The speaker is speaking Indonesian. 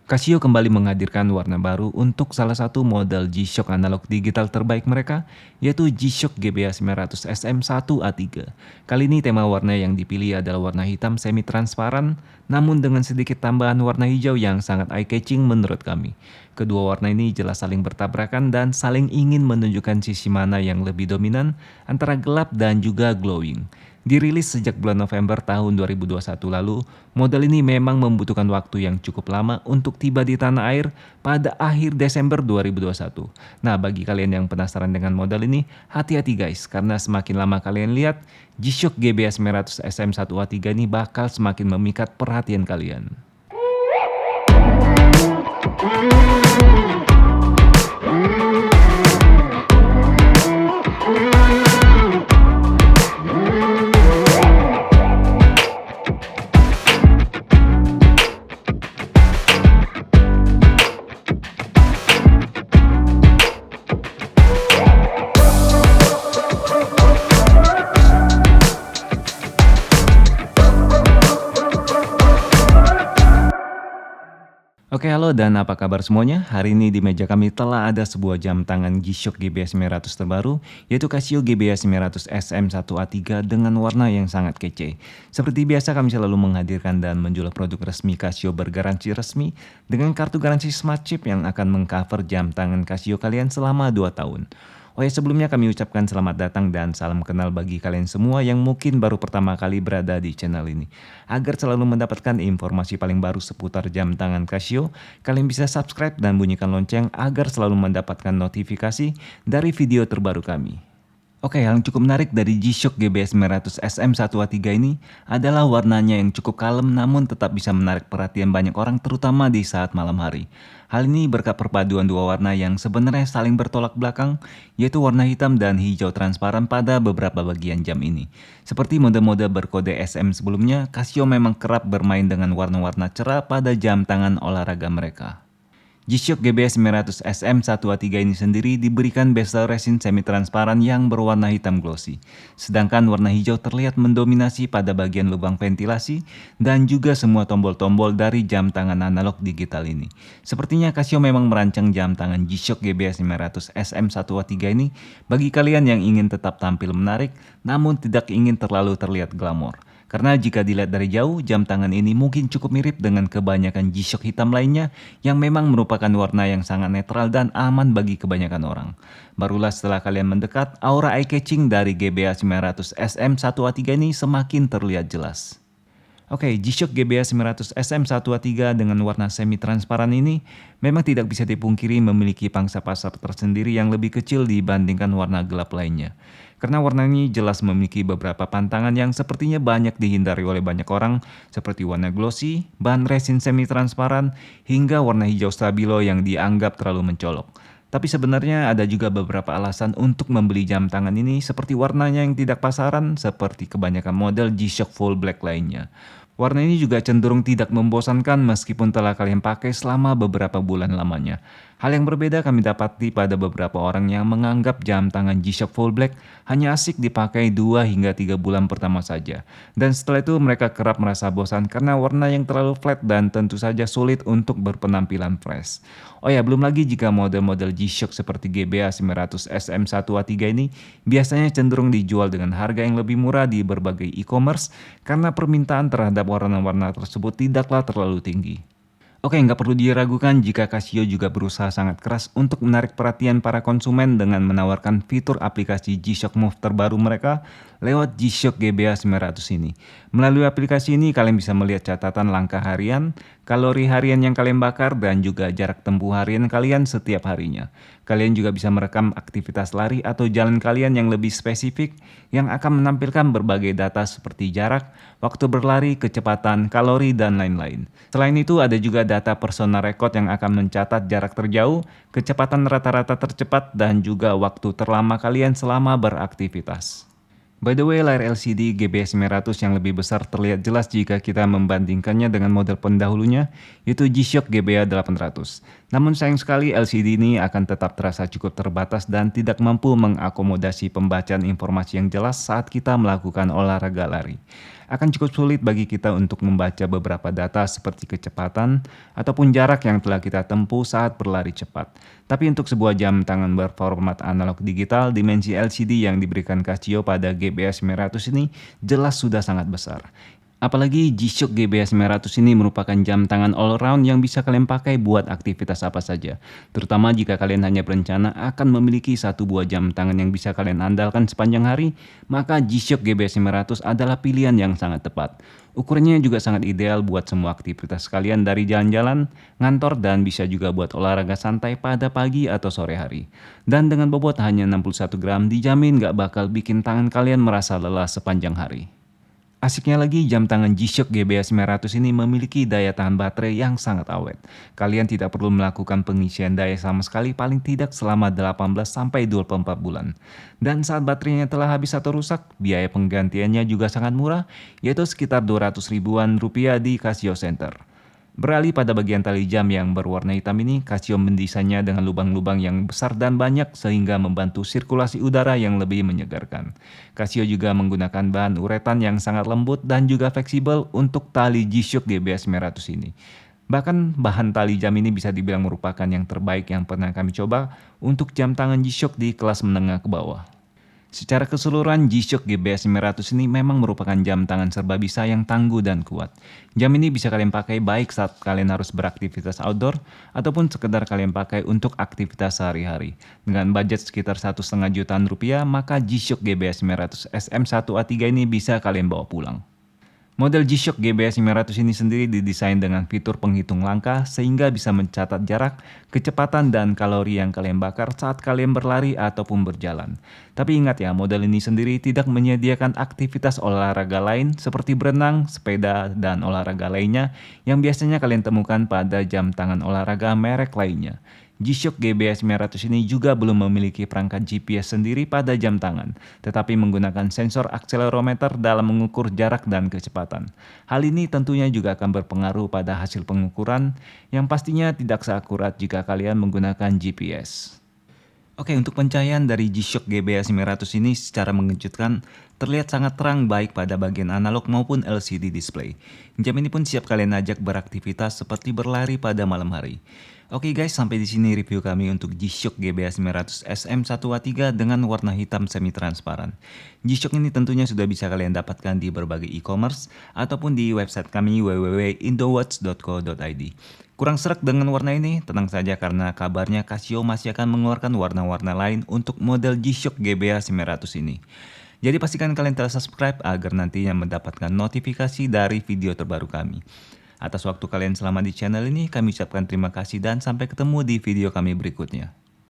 Casio kembali menghadirkan warna baru untuk salah satu model G-Shock analog digital terbaik mereka, yaitu G-Shock GBA 900 SM1A3. Kali ini tema warna yang dipilih adalah warna hitam semi-transparan, namun dengan sedikit tambahan warna hijau yang sangat eye-catching menurut kami. Kedua warna ini jelas saling bertabrakan dan saling ingin menunjukkan sisi mana yang lebih dominan antara gelap dan juga glowing. Dirilis sejak bulan November tahun 2021 lalu, model ini memang membutuhkan waktu yang cukup lama untuk tiba di tanah air pada akhir Desember 2021. Nah, bagi kalian yang penasaran dengan model ini, hati-hati guys, karena semakin lama kalian lihat, G-Shock GBS 900 SM1A3 ini bakal semakin memikat perhatian kalian. Oke, halo dan apa kabar semuanya? Hari ini di meja kami telah ada sebuah jam tangan G-Shock GBS 900 terbaru, yaitu Casio GBS 900 SM1A3 dengan warna yang sangat kece. Seperti biasa kami selalu menghadirkan dan menjual produk resmi Casio bergaransi resmi dengan kartu garansi Smart Chip yang akan mengcover jam tangan Casio kalian selama 2 tahun. Oh ya, sebelumnya kami ucapkan selamat datang dan salam kenal bagi kalian semua yang mungkin baru pertama kali berada di channel ini. Agar selalu mendapatkan informasi paling baru seputar jam tangan Casio, kalian bisa subscribe dan bunyikan lonceng agar selalu mendapatkan notifikasi dari video terbaru kami. Oke, yang cukup menarik dari G-Shock GBS 900 SM1A3 ini adalah warnanya yang cukup kalem namun tetap bisa menarik perhatian banyak orang terutama di saat malam hari. Hal ini berkat perpaduan dua warna yang sebenarnya saling bertolak belakang, yaitu warna hitam dan hijau transparan pada beberapa bagian jam ini. Seperti mode-mode berkode SM sebelumnya, Casio memang kerap bermain dengan warna-warna cerah pada jam tangan olahraga mereka. G-Shock GBS 900 SM1A3 ini sendiri diberikan bezel resin semi-transparan yang berwarna hitam glossy. Sedangkan warna hijau terlihat mendominasi pada bagian lubang ventilasi dan juga semua tombol-tombol dari jam tangan analog digital ini. Sepertinya Casio memang merancang jam tangan G-Shock GBS 900 SM1A3 ini bagi kalian yang ingin tetap tampil menarik namun tidak ingin terlalu terlihat glamor. Karena jika dilihat dari jauh, jam tangan ini mungkin cukup mirip dengan kebanyakan G-Shock hitam lainnya yang memang merupakan warna yang sangat netral dan aman bagi kebanyakan orang. Barulah setelah kalian mendekat, aura eye-catching dari GBA 900 SM1A3 ini semakin terlihat jelas. Oke, G-Shock GBA 900 SM1A3 dengan warna semi-transparan ini memang tidak bisa dipungkiri memiliki pangsa pasar tersendiri yang lebih kecil dibandingkan warna gelap lainnya. Karena warna ini jelas memiliki beberapa pantangan yang sepertinya banyak dihindari oleh banyak orang, seperti warna glossy, bahan resin semi-transparan, hingga warna hijau stabilo yang dianggap terlalu mencolok. Tapi sebenarnya ada juga beberapa alasan untuk membeli jam tangan ini seperti warnanya yang tidak pasaran seperti kebanyakan model G-Shock Full Black lainnya. Warna ini juga cenderung tidak membosankan meskipun telah kalian pakai selama beberapa bulan lamanya. Hal yang berbeda kami dapati pada beberapa orang yang menganggap jam tangan G-Shock Full Black hanya asik dipakai 2 hingga 3 bulan pertama saja. Dan setelah itu mereka kerap merasa bosan karena warna yang terlalu flat dan tentu saja sulit untuk berpenampilan fresh. Oh ya, belum lagi jika model-model G-Shock seperti GBA 900 SM1A3 ini biasanya cenderung dijual dengan harga yang lebih murah di berbagai e-commerce karena permintaan terhadap warna-warna tersebut tidaklah terlalu tinggi. Oke, nggak perlu diragukan jika Casio juga berusaha sangat keras untuk menarik perhatian para konsumen dengan menawarkan fitur aplikasi G-Shock Move terbaru mereka lewat G-Shock GBA 900 ini. Melalui aplikasi ini kalian bisa melihat catatan langkah harian, kalori harian yang kalian bakar, dan juga jarak tempuh harian kalian setiap harinya. Kalian juga bisa merekam aktivitas lari atau jalan kalian yang lebih spesifik yang akan menampilkan berbagai data seperti jarak, waktu berlari, kecepatan, kalori, dan lain-lain. Selain itu ada juga data personal record yang akan mencatat jarak terjauh, kecepatan rata-rata tercepat, dan juga waktu terlama kalian selama beraktivitas. By the way, layar LCD GBS 900 yang lebih besar terlihat jelas jika kita membandingkannya dengan model pendahulunya, yaitu G-Shock GBA 800. Namun sayang sekali LCD ini akan tetap terasa cukup terbatas dan tidak mampu mengakomodasi pembacaan informasi yang jelas saat kita melakukan olahraga lari. Akan cukup sulit bagi kita untuk membaca beberapa data seperti kecepatan ataupun jarak yang telah kita tempuh saat berlari cepat. Tapi untuk sebuah jam tangan berformat analog digital, dimensi LCD yang diberikan Casio pada GBS 900 ini jelas sudah sangat besar. Apalagi G-Shock GBS 900 ini merupakan jam tangan all round yang bisa kalian pakai buat aktivitas apa saja. Terutama jika kalian hanya berencana akan memiliki satu buah jam tangan yang bisa kalian andalkan sepanjang hari, maka G-Shock GBS 900 adalah pilihan yang sangat tepat. Ukurannya juga sangat ideal buat semua aktivitas kalian dari jalan-jalan, ngantor, dan bisa juga buat olahraga santai pada pagi atau sore hari. Dan dengan bobot hanya 61 gram, dijamin gak bakal bikin tangan kalian merasa lelah sepanjang hari. Asiknya lagi, jam tangan G-Shock GBS 900 ini memiliki daya tahan baterai yang sangat awet. Kalian tidak perlu melakukan pengisian daya sama sekali, paling tidak selama 18-24 bulan. Dan saat baterainya telah habis atau rusak, biaya penggantiannya juga sangat murah, yaitu sekitar 200 ribuan rupiah di Casio Center. Beralih pada bagian tali jam yang berwarna hitam ini, Casio mendesainnya dengan lubang-lubang yang besar dan banyak sehingga membantu sirkulasi udara yang lebih menyegarkan. Casio juga menggunakan bahan uretan yang sangat lembut dan juga fleksibel untuk tali G-Shock GBS 900 ini. Bahkan bahan tali jam ini bisa dibilang merupakan yang terbaik yang pernah kami coba untuk jam tangan G-Shock di kelas menengah ke bawah. Secara keseluruhan, G-Shock GBS 900 ini memang merupakan jam tangan serba bisa yang tangguh dan kuat. Jam ini bisa kalian pakai baik saat kalian harus beraktivitas outdoor ataupun sekedar kalian pakai untuk aktivitas sehari-hari. Dengan budget sekitar 1,5 jutaan rupiah, maka G-Shock GBS 900 SM1A3 ini bisa kalian bawa pulang. Model G-Shock GBS 900 ini sendiri didesain dengan fitur penghitung langkah sehingga bisa mencatat jarak, kecepatan, dan kalori yang kalian bakar saat kalian berlari ataupun berjalan. Tapi ingat ya, model ini sendiri tidak menyediakan aktivitas olahraga lain seperti berenang, sepeda, dan olahraga lainnya yang biasanya kalian temukan pada jam tangan olahraga merek lainnya. G-Shock GBS 900 ini juga belum memiliki perangkat GPS sendiri pada jam tangan, tetapi menggunakan sensor akselerometer dalam mengukur jarak dan kecepatan. Hal ini tentunya juga akan berpengaruh pada hasil pengukuran yang pastinya tidak seakurat jika kalian menggunakan GPS. Oke, untuk pencahayaan dari G-Shock GBS 900 ini secara mengejutkan terlihat sangat terang baik pada bagian analog maupun LCD display. Jam ini pun siap kalian ajak beraktivitas seperti berlari pada malam hari. Oke guys, sampai di sini review kami untuk G-Shock GBS 900 SM1A3 dengan warna hitam semi transparan. G-Shock ini tentunya sudah bisa kalian dapatkan di berbagai e-commerce ataupun di website kami www.indowatch.co.id. Kurang serak dengan warna ini? Tenang saja karena kabarnya Casio masih akan mengeluarkan warna-warna lain untuk model G-Shock GBS 900 ini. Jadi pastikan kalian telah subscribe agar nantinya mendapatkan notifikasi dari video terbaru kami. Atas waktu kalian selama di channel ini, kami ucapkan terima kasih dan sampai ketemu di video kami berikutnya.